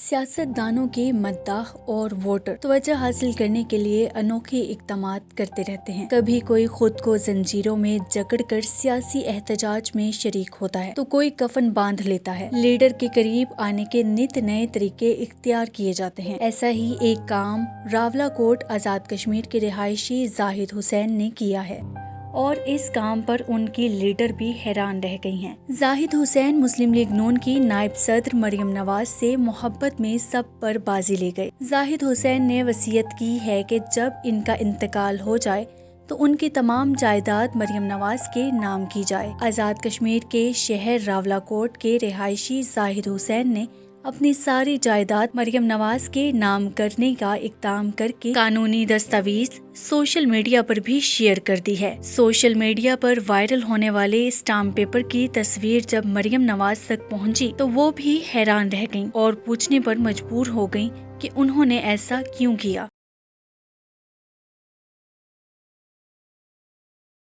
सियासतदानों के मद्दाह और वोटर तवज्जो हासिल करने के लिए अनोखे इक़दामात करते रहते हैं। कभी कोई खुद को जंजीरों में जकड़कर सियासी एहतजाज में शरीक होता है तो कोई कफन बांध लेता है। लीडर के करीब आने के नित नए तरीके इख्तियार किए जाते हैं। ऐसा ही एक काम रावलाकोट आज़ाद कश्मीर के रिहायशी जाहिद हुसैन ने किया है और इस काम पर उनकी लीडर भी हैरान रह गई हैं। जाहिद हुसैन मुस्लिम लीग नून की नायब सदर मरियम नवाज से मोहब्बत में सब पर बाजी ले गए। जाहिद हुसैन ने वसीयत की है कि जब इनका इंतकाल हो जाए तो उनकी तमाम जायदाद मरियम नवाज के नाम की जाए। आज़ाद कश्मीर के शहर रावलाकोट के रिहायशी जाहिद हुसैन ने अपनी सारी जायदाद मरियम नवाज के नाम करने का इक़दाम करके कानूनी दस्तावेज सोशल मीडिया पर भी शेयर कर दी है। सोशल मीडिया पर वायरल होने वाले स्टाम्प पेपर की तस्वीर जब मरियम नवाज तक पहुंची तो वो भी हैरान रह गईं और पूछने पर मजबूर हो गईं कि उन्होंने ऐसा क्यों किया।